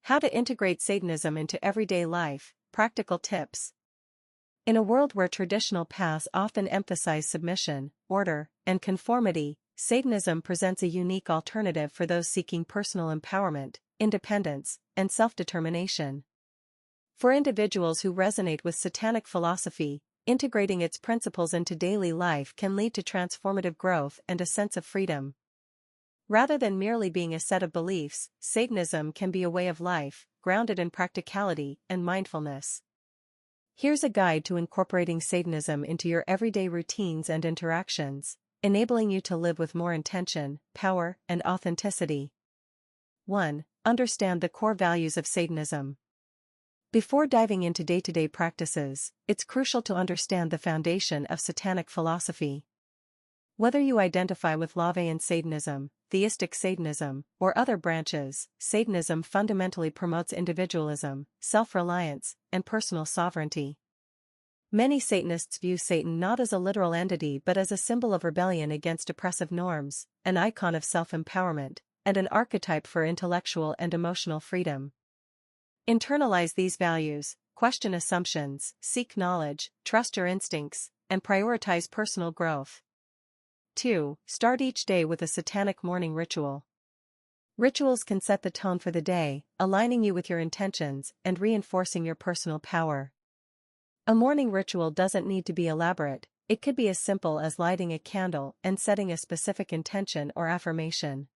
How to integrate Satanism into everyday life, practical tips. In a world where traditional paths often emphasize submission, order, and conformity, Satanism presents a unique alternative for those seeking personal empowerment, independence, and self-determination. For individuals who resonate with Satanic philosophy, integrating its principles into daily life can lead to transformative growth and a sense of freedom. Rather than merely being a set of beliefs, Satanism can be a way of life, grounded in practicality and mindfulness. Here's a guide to incorporating Satanism into your everyday routines and interactions, enabling you to live with more intention, power, and authenticity. 1. Understand the core values of Satanism. Before diving into day-to-day practices, it's crucial to understand the foundation of Satanic philosophy. Whether you identify with LaVeyan Satanism, theistic Satanism, or other branches, Satanism fundamentally promotes individualism, self-reliance, and personal sovereignty. Many Satanists view Satan not as a literal entity but as a symbol of rebellion against oppressive norms, an icon of self-empowerment, and an archetype for intellectual and emotional freedom. Internalize these values, question assumptions, seek knowledge, trust your instincts, and prioritize personal growth. 2. Start each day with a Satanic morning ritual. Rituals can set the tone for the day, aligning you with your intentions and reinforcing your personal power. A morning ritual doesn't need to be elaborate, it could be as simple as lighting a candle and setting a specific intention or affirmation.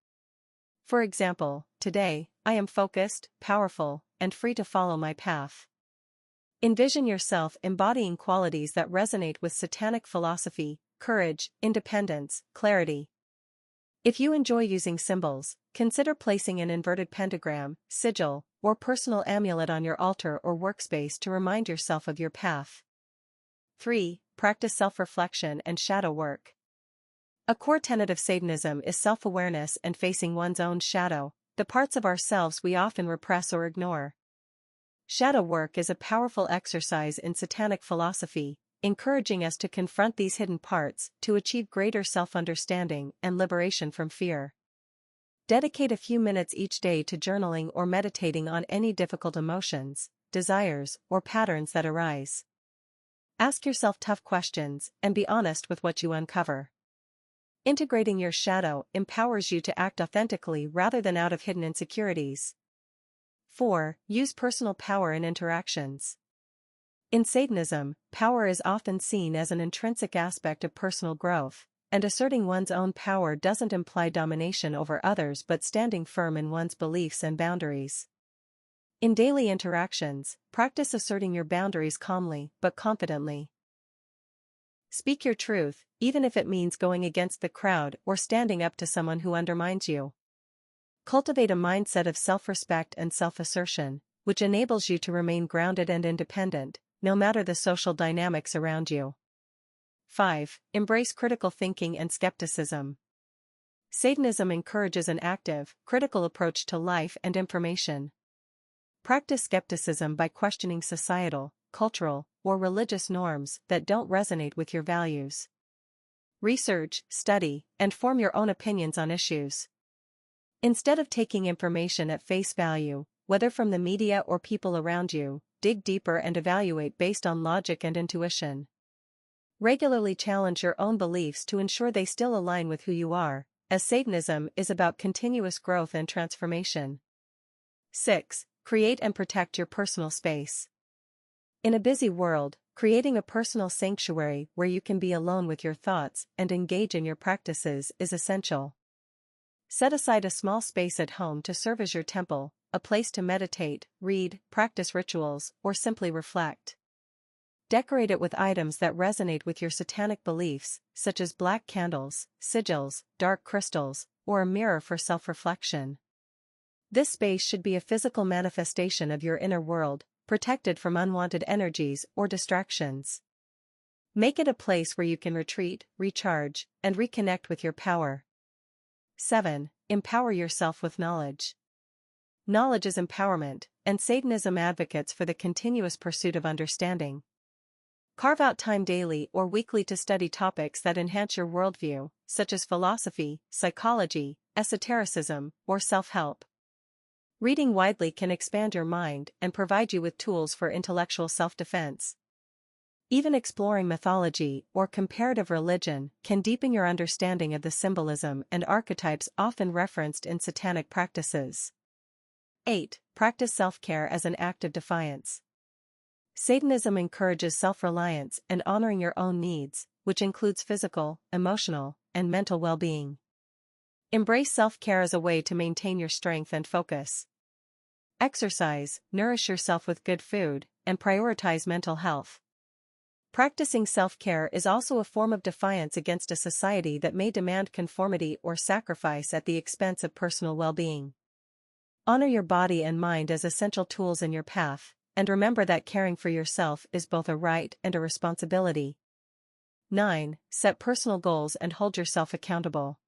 For example, today, I am focused, powerful, and free to follow my path. Envision yourself embodying qualities that resonate with Satanic philosophy: courage, independence, clarity. If you enjoy using symbols, consider placing an inverted pentagram, sigil, or personal amulet on your altar or workspace to remind yourself of your path. 3. Practice self-reflection and shadow work. A core tenet of Satanism is self-awareness and facing one's own shadow, the parts of ourselves we often repress or ignore. Shadow work is a powerful exercise in Satanic philosophy, encouraging us to confront these hidden parts to achieve greater self-understanding and liberation from fear. Dedicate a few minutes each day to journaling or meditating on any difficult emotions, desires, or patterns that arise. Ask yourself tough questions and be honest with what you uncover. Integrating your shadow empowers you to act authentically rather than out of hidden insecurities. 4. Use personal power in interactions. In Satanism, power is often seen as an intrinsic aspect of personal growth, and asserting one's own power doesn't imply domination over others but standing firm in one's beliefs and boundaries. In daily interactions, practice asserting your boundaries calmly but confidently. Speak your truth, even if it means going against the crowd or standing up to someone who undermines you. Cultivate a mindset of self-respect and self-assertion, which enables you to remain grounded and independent, no matter the social dynamics around you. 5. Embrace critical thinking and skepticism. Satanism encourages an active, critical approach to life and information. Practice skepticism by questioning societal, cultural, or religious norms that don't resonate with your values. Research, study, and form your own opinions on issues. Instead of taking information at face value, whether from the media or people around you, dig deeper and evaluate based on logic and intuition. Regularly challenge your own beliefs to ensure they still align with who you are, as Satanism is about continuous growth and transformation. 6. Create and protect your personal space. In a busy world, creating a personal sanctuary where you can be alone with your thoughts and engage in your practices is essential. Set aside a small space at home to serve as your temple, a place to meditate, read, practice rituals, or simply reflect. Decorate it with items that resonate with your Satanic beliefs, such as black candles, sigils, dark crystals, or a mirror for self-reflection. This space should be a physical manifestation of your inner world, protected from unwanted energies or distractions. Make it a place where you can retreat, recharge, and reconnect with your power. 7. Empower yourself with knowledge. Knowledge is empowerment, and Satanism advocates for the continuous pursuit of understanding. Carve out time daily or weekly to study topics that enhance your worldview, such as philosophy, psychology, esotericism, or self-help. Reading widely can expand your mind and provide you with tools for intellectual self-defense. Even exploring mythology or comparative religion can deepen your understanding of the symbolism and archetypes often referenced in Satanic practices. 8. Practice self-care as an act of defiance. Satanism encourages self-reliance and honoring your own needs, which includes physical, emotional, and mental well-being. Embrace self-care as a way to maintain your strength and focus. Exercise, nourish yourself with good food, and prioritize mental health. Practicing self-care is also a form of defiance against a society that may demand conformity or sacrifice at the expense of personal well-being. Honor your body and mind as essential tools in your path, and remember that caring for yourself is both a right and a responsibility. 9. Set personal goals and hold yourself accountable.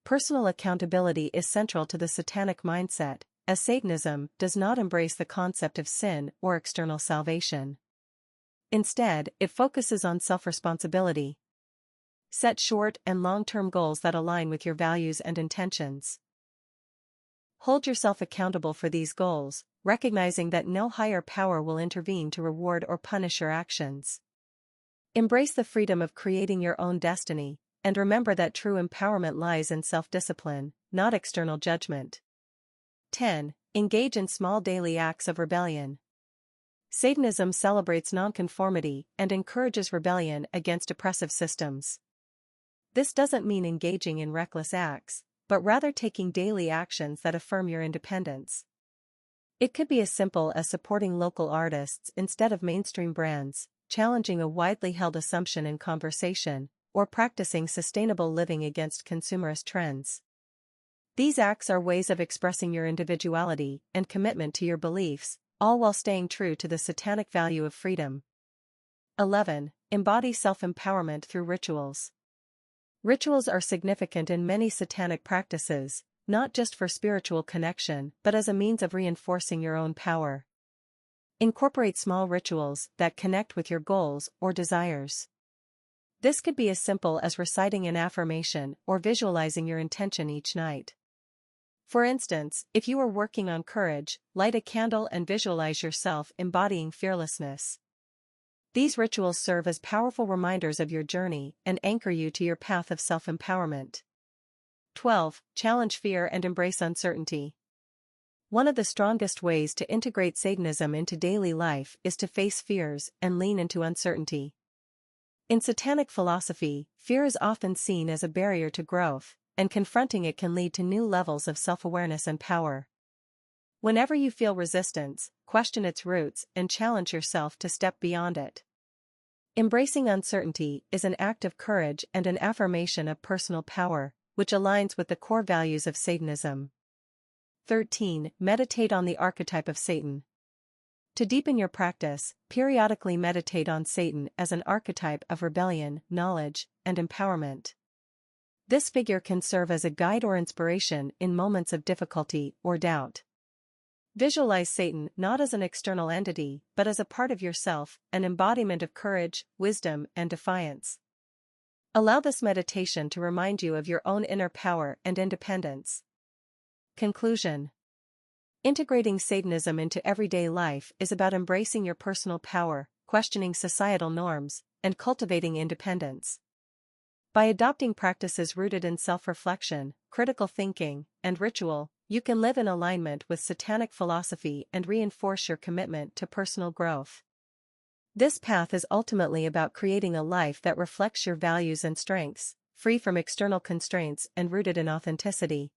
Personal accountability is central to the Satanic mindset, as Satanism does not embrace the concept of sin or external salvation. Instead, it focuses on self-responsibility. Set short and long-term goals that align with your values and intentions. Hold yourself accountable for these goals, recognizing that no higher power will intervene to reward or punish your actions. Embrace the freedom of creating your own destiny, and remember that true empowerment lies in self-discipline, not external judgment. 10. Engage in small daily acts of rebellion. Satanism celebrates nonconformity and encourages rebellion against oppressive systems. This doesn't mean engaging in reckless acts, but rather taking daily actions that affirm your independence. It could be as simple as supporting local artists instead of mainstream brands, challenging a widely held assumption in conversation, or practicing sustainable living against consumerist trends. These acts are ways of expressing your individuality and commitment to your beliefs, all while staying true to the Satanic value of freedom. 11. Embody self-empowerment through rituals. Rituals are significant in many Satanic practices, not just for spiritual connection but as a means of reinforcing your own power. Incorporate small rituals that connect with your goals or desires. This could be as simple as reciting an affirmation or visualizing your intention each night. For instance, if you are working on courage, light a candle and visualize yourself embodying fearlessness. These rituals serve as powerful reminders of your journey and anchor you to your path of self-empowerment. 12. Challenge fear and embrace uncertainty. One of the strongest ways to integrate Satanism into daily life is to face fears and lean into uncertainty. In Satanic philosophy, fear is often seen as a barrier to growth, and confronting it can lead to new levels of self-awareness and power. Whenever you feel resistance, question its roots and challenge yourself to step beyond it. Embracing uncertainty is an act of courage and an affirmation of personal power, which aligns with the core values of Satanism. 13. Meditate on the archetype of Satan. To deepen your practice, periodically meditate on Satan as an archetype of rebellion, knowledge, and empowerment. This figure can serve as a guide or inspiration in moments of difficulty or doubt. Visualize Satan not as an external entity but as a part of yourself, an embodiment of courage, wisdom, and defiance. Allow this meditation to remind you of your own inner power and independence. Conclusion. Integrating Satanism into everyday life is about embracing your personal power, questioning societal norms, and cultivating independence. By adopting practices rooted in self-reflection, critical thinking, and ritual, you can live in alignment with Satanic philosophy and reinforce your commitment to personal growth. This path is ultimately about creating a life that reflects your values and strengths, free from external constraints and rooted in authenticity.